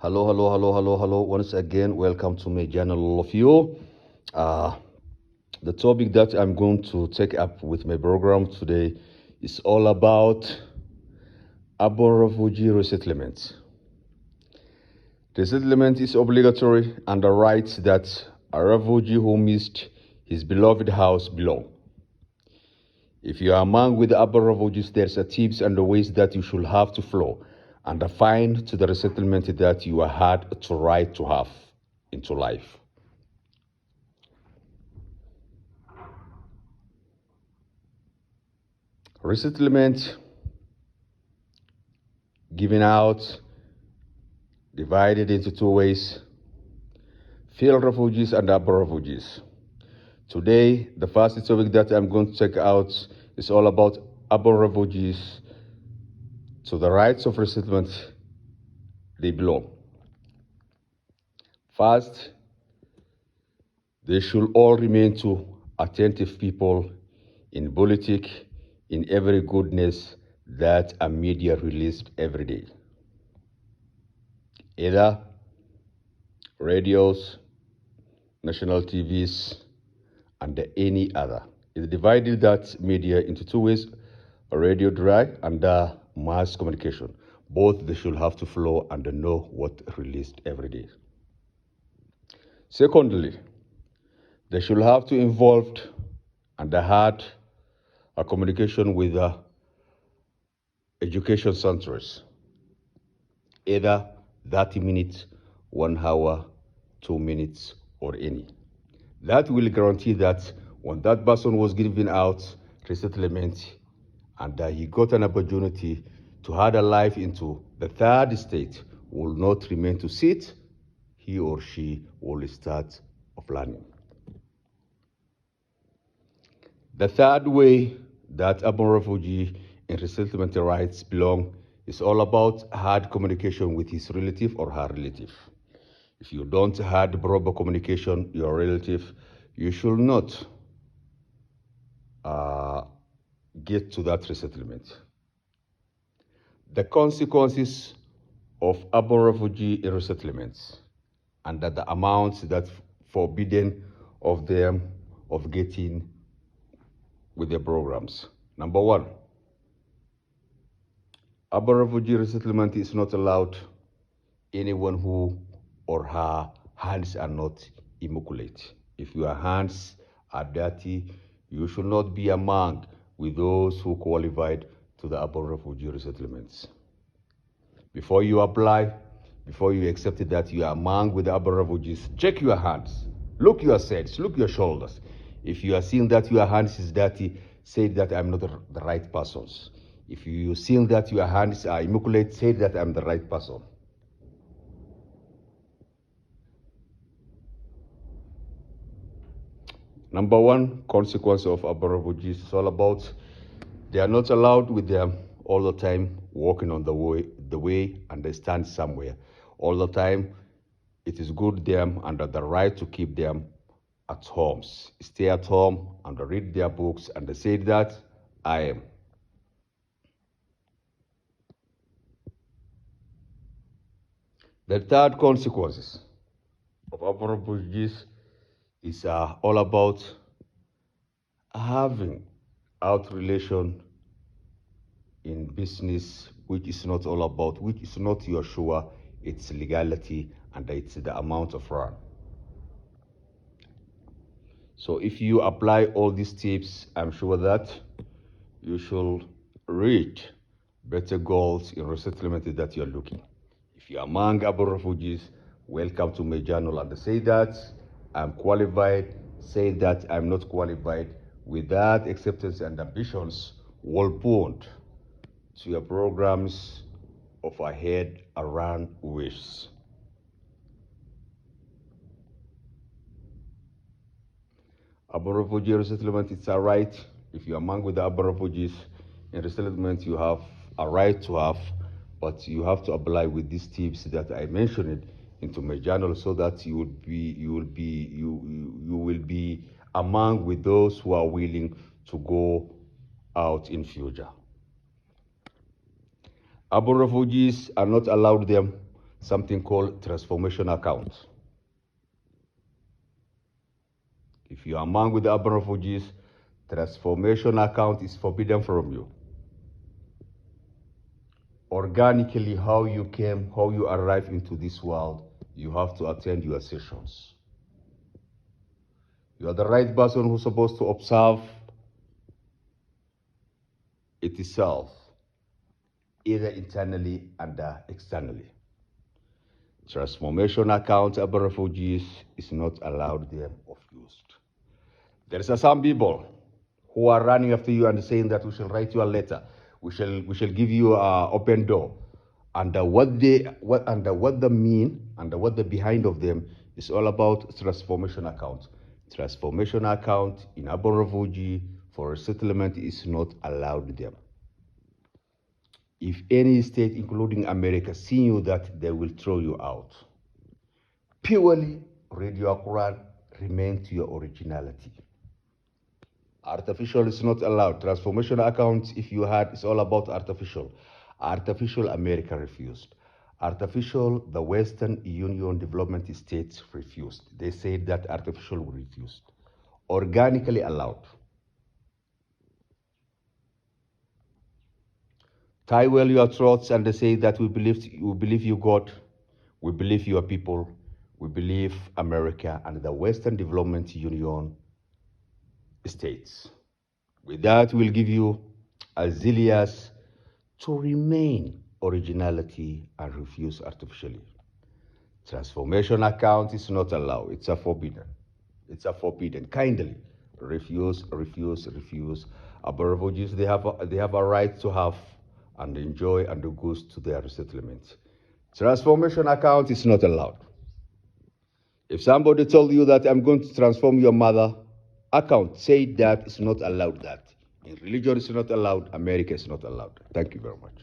Hello, hello, hello, hello, hello. Once again, welcome to my channel, all of you. Uh, the topic that I'm going to take up with my program today is all about urban refugee resettlement. Resettlement is obligatory and a right that a refugee who missed his beloved house belong. If you are among with the urban refugees, there's a tips and the ways that you should have to follow and find to the resettlement that you are had to right to have into life. Resettlement given out, divided into two ways: field refugees and urban refugees. Today, the first topic that I'm going to check out is all about urban refugees, to the rights of resettlement they belong. First, they should all remain to attentive people in politics, in every goodness that a media released every day. Either radios, national TVs, and any other. It divided that media into two ways: radio dry and mass communication. Both they should have to flow and know what released every day. Secondly, they should have to involved and had a communication with education centers, either 30 minutes, 1 hour, 2 minutes, or any. That will guarantee that when that person was given out resettlement and he got an opportunity to have a life into the third state, will not remain to sit, he or she will start of learning. The third way that urban refugee and resettlement rights belong is all about hard communication with his relative or her relative. If you don't have proper communication, your relative, you should not get to that resettlement. The consequences of urban refugee resettlements and that the amounts that forbidden of them of getting with their programs. Number one, urban refugee resettlement is not allowed anyone who or her hands are not immaculate. If your hands are dirty, you should not be among with those who qualified to the urban refugee resettlements. Before you apply, before you accept that you are among with the urban refugees, check your hands, look your sides, look your shoulders. If you are seeing that your hands is dirty, say that I'm not the right persons. If you seeing that your hands are immaculate, say that I'm the right person. Number one consequence of urban refugees is all about they are not allowed with them all the time walking on the way and they stand somewhere. All the time, it is good them under the right to keep them at homes. Stay at home and read their books and they say that I am. The third consequences of urban refugees is all about having out relation in business, which is not all about, which is not your sure, it's legality and it's the amount of run. So if you apply all these tips, I'm sure that you should reach better goals in resettlement that you're looking. If you're among urban refugees, welcome to my channel and say that I'm qualified, say that I'm not qualified. With that acceptance and ambitions, will bond to your programs of ahead around wishes. Urban refugee resettlement, it's a right. If you're among with the urban refugees in resettlement, you have a right to have, but you have to apply with these tips that I mentioned into my journal so that you will be among with those who are willing to go out in future. Urban refugees are not allowed them something called transformation account. If you are among with the urban refugees, transformation account is forbidden from you. Organically, how you came, how you arrived into this world, you have to attend your sessions. You are the right person who's supposed to observe it itself, either internally and externally. Transformation account urban refugees is not allowed them of used. There is some people who are running after you and saying that we shall write you a letter, we shall give you an open door. And what the mean and what the behind of them is all about transformation account. Transformation account in urban refugee for resettlement is not allowed them. If any state, including America, see you that, they will throw you out. Purely read your Quran, remain to your originality. Artificial is not allowed. Transformation accounts, if you had, it's all about artificial. Artificial, America refused. Artificial, the Western Union development states refused. They said that artificial will refuse. Organically allowed. Tie well your throats and they say that we believe you God, we believe your people, we believe America and the Western Development Union states. With that, we'll give you azilias to remain originality and refuse artificially. Transformation account is not allowed. It's a forbidden. It's a forbidden. Kindly refuse, refuse, refuse. Our refugees, they have a right to have and enjoy and do goods to their resettlement. Transformation account is not allowed. If somebody told you that I'm going to transform your mother, account, say that it's not allowed that. In religion, it's not allowed. America is not allowed. Thank you very much.